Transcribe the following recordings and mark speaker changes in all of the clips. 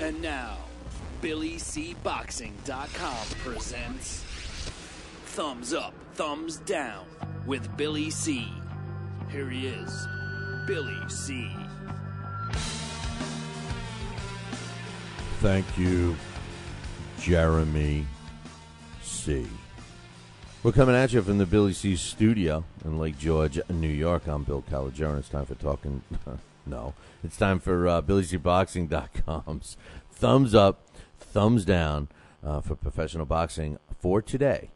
Speaker 1: And now, BillyCBoxing.com presents Thumbs Up, Thumbs Down with Billy C. Here he is, Billy C.
Speaker 2: Thank you, Jeremy C. We're coming at you from the Billy C studio in Lake George, New York. I'm Bill Caligiero. It's time for talking. No, it's time for BillyCBoxing.com's Thumbs Up, Thumbs Down for professional boxing for today,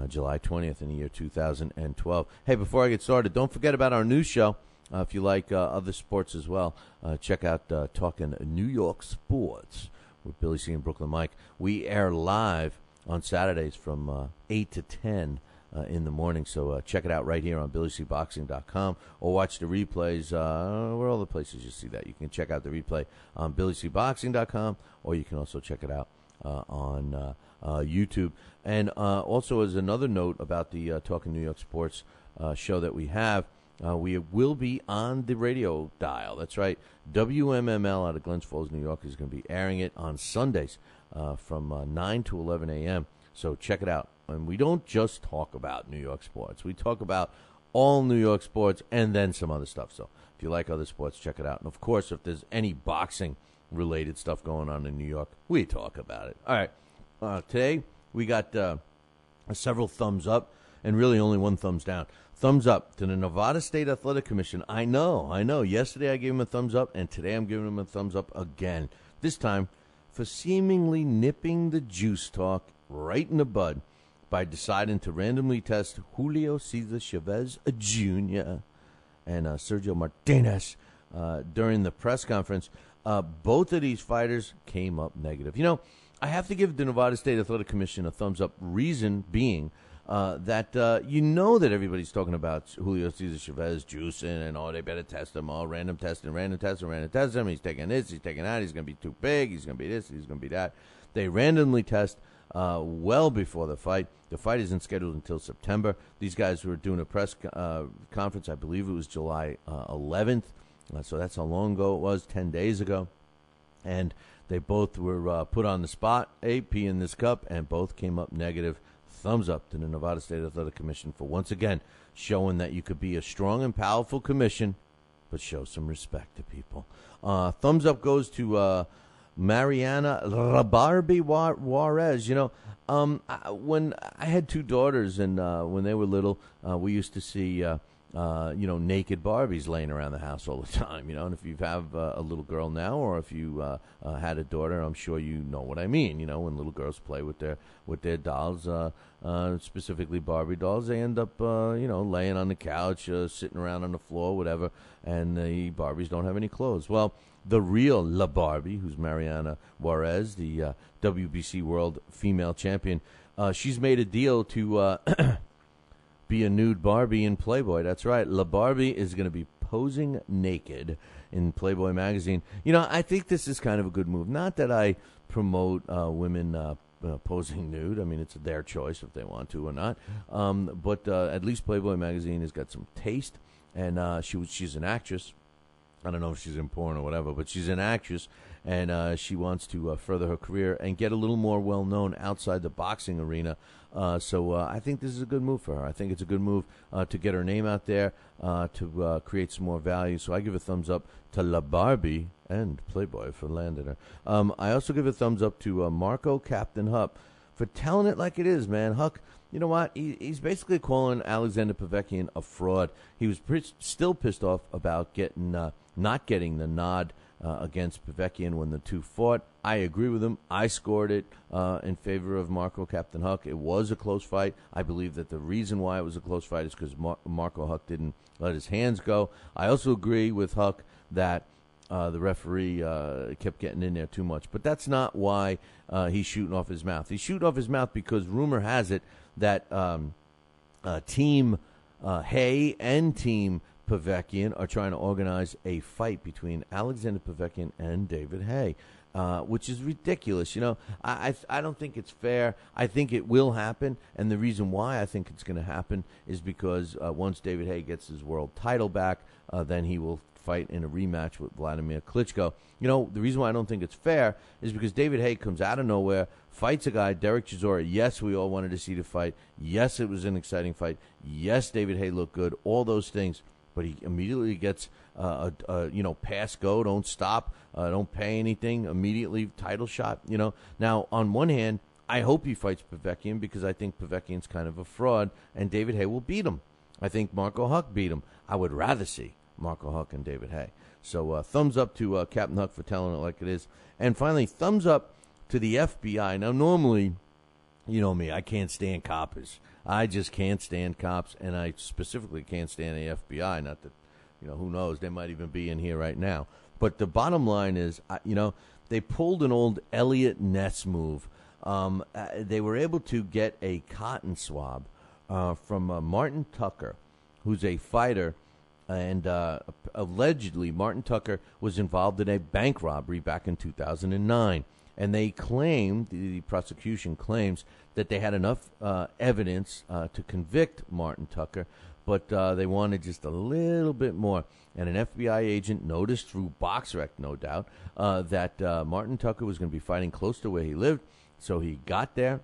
Speaker 2: July 20th in the year 2012. Hey, before I get started, don't forget about our new show. If you like other sports as well, check out Talking New York Sports with Billy C and Brooklyn Mike. We air live on Saturdays from 8 to 10 in the morning. So check it out right here on BillyCBoxing.com or watch the replays. Where all the places you see that. You can check out the replay on BillyCBoxing.com or you can also check it out on YouTube. And also as another note about the Talking New York Sports show that we have, we will be on the radio dial. That's right. WMML out of Glens Falls, New York is going to be airing it on Sundays from 9 to 11 a.m. So check it out. And we don't just talk about New York sports. We talk about all New York sports and then some other stuff. So if you like other sports, check it out. And, of course, if there's any boxing-related stuff going on in New York, we talk about it. All right. Today we got several thumbs up and really only one thumbs down. Thumbs up to the Nevada State Athletic Commission. I know. Yesterday I gave him a thumbs up, and today I'm giving him a thumbs up again. This time for seemingly nipping the juice talk right in the bud by deciding to randomly test Julio Cesar Chavez Jr. and Sergio Martinez during the press conference. Both of these fighters came up negative. You know, I have to give the Nevada State Athletic Commission a thumbs up, reason being that you know that everybody's talking about Julio Cesar Chavez juicing and, they better test him, random testing. He's taking this, he's taking that, he's going to be too big, he's going to be this, he's going to be that. They randomly test well before the fight. The fight isn't scheduled until September. These guys were doing a press conference, I believe it was July 11th, so that's how long ago it was, 10 days ago. And they both were put on the spot, pee in this cup, and both came up negative. Thumbs up to the Nevada State Athletic Commission for once again showing that you could be a strong and powerful commission, but show some respect to people. Thumbs up goes to Mariana La Barbie Juarez. You know, when I had two daughters and when they were little, we used to see naked Barbies laying around the house all the time, and if you have a little girl now or if you had a daughter, I'm sure you know what I mean. When little girls play with their dolls, specifically Barbie dolls, they end up, laying on the couch, sitting around on the floor, whatever, and the Barbies don't have any clothes. Well, the real La Barbie, who's Mariana Juarez, the WBC World Female Champion, she's made a deal to be a nude Barbie in Playboy. That's right. La Barbie is going to be posing naked in Playboy magazine. I think this is kind of a good move. Not that I promote women posing nude. I mean, it's their choice if they want to or not. But at least Playboy magazine has got some taste, and she's an actress. I don't know if she's in porn or whatever, but she's an actress, and she wants to further her career and get a little more well-known outside the boxing arena. So I think this is a good move for her. I think it's a good move to get her name out there, to create some more value. So I give a thumbs up to La Barbie and Playboy for landing her. I also give a thumbs up to Marco Captain Huck for telling it like it is, man. Huck, you know what? He's basically calling Alexander Povetkin a fraud. He was still pissed off about not getting the nod against Povetkin when the two fought. I agree with him. I scored it in favor of Marco Captain Huck. It was a close fight. I believe that the reason why it was a close fight is because Marco Huck didn't let his hands go. I also agree with Huck that the referee kept getting in there too much. But that's not why he's shooting off his mouth. He's shooting off his mouth because rumor has it that Team Hay and Team Povetkin are trying to organize a fight between Alexander Povetkin and David Hay, which is ridiculous. I don't think it's fair. I think it will happen, and the reason why I think it's going to happen is because once David Hay gets his world title back, then he will fight in a rematch with Vladimir Klitschko. You know, the reason why I don't think it's fair is because David Haye comes out of nowhere, fights a guy, Derek Chisora. Yes, we all wanted to see the fight. Yes, it was an exciting fight. Yes, David Haye looked good. All those things. But he immediately gets, pass go, don't stop, don't pay anything, immediately title shot, Now, on one hand, I hope he fights Povetkin because I think Povetkin's kind of a fraud, and David Haye will beat him. I think Marco Huck beat him. I would rather see Marco Huck and David Haye. So thumbs up to Captain Huck for telling it like it is. And finally, thumbs up to the FBI. Now, normally, you know me, I can't stand coppers. I just can't stand cops, and I specifically can't stand the FBI. Not that, who knows, they might even be in here right now. But the bottom line is, they pulled an old Elliot Ness move. They were able to get a cotton swab from Martin Tucker, who's a fighter, and allegedly Martin Tucker was involved in a bank robbery back in 2009. And they claim, the prosecution claims, that they had enough evidence to convict Martin Tucker, but they wanted just a little bit more. And an FBI agent noticed through BoxRec, no doubt, that Martin Tucker was going to be fighting close to where he lived. So he got there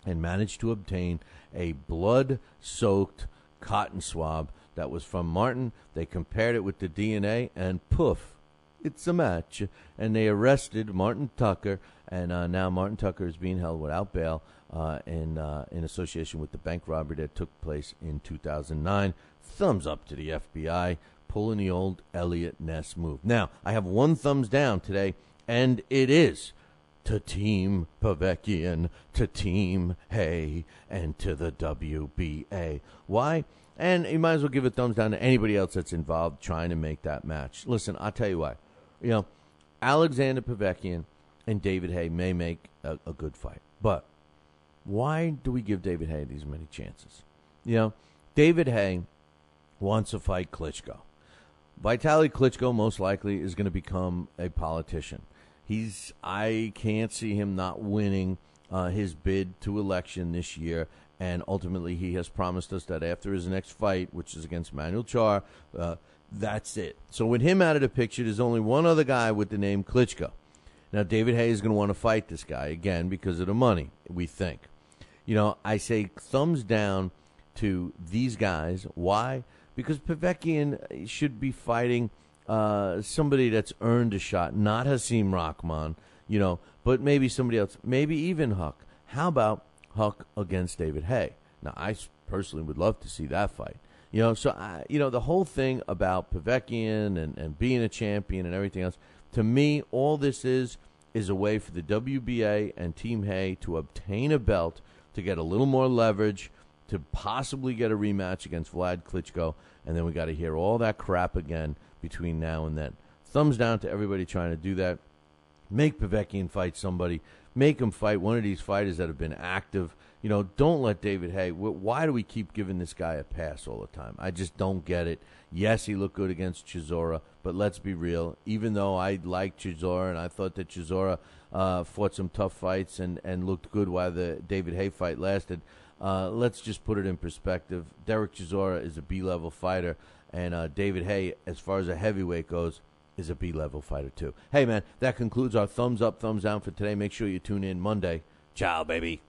Speaker 2: and managed to obtain a blood-soaked cotton swab that was from Martin. They compared it with the DNA, and poof, it's a match. And they arrested Martin Tucker, and now Martin Tucker is being held without bail in association with the bank robbery that took place in 2009. Thumbs up to the FBI, pulling the old Elliot Ness move. Now, I have one thumbs down today, and it is to Team Povetkin, to Team Haye, and to the WBA. Why? And you might as well give a thumbs down to anybody else that's involved trying to make that match. Listen, I'll tell you why. Alexander Povetkin and David Haye may make a good fight. But why do we give David Haye these many chances? David Haye wants to fight Klitschko. Vitaly Klitschko most likely is going to become a politician. I can't see him not winning his bid to election this year, and ultimately he has promised us that after his next fight, which is against Manuel Char, that's it. So with him out of the picture, there's only one other guy with the name Klitschko. Now, David Haye is going to want to fight this guy, again, because of the money, we think. I say thumbs down to these guys. Why? Because Povetkin should be fighting somebody that's earned a shot, not Hasim Rahman, but maybe somebody else, maybe even Huck. How about Huck against David Haye? Now, I personally would love to see that fight. The whole thing about Povetkin and being a champion and everything else, to me, all this is a way for the WBA and Team Haye to obtain a belt, to get a little more leverage, to possibly get a rematch against Vlad Klitschko, and then we got to hear all that crap again between now and then. Thumbs down to everybody trying to do that. Make Povetkin fight somebody. Make him fight one of these fighters that have been active. Don't let David Haye. Why do we keep giving this guy a pass all the time? I just don't get it. Yes, he looked good against Chisora, but let's be real. Even though I liked Chisora and I thought that Chisora fought some tough fights and looked good while the David Haye fight lasted, let's just put it in perspective. Derek Chisora is a B-level fighter, and David Haye, as far as a heavyweight goes, is a B-level fighter too. Hey, man, that concludes our thumbs up, thumbs down for today. Make sure you tune in Monday. Ciao, baby.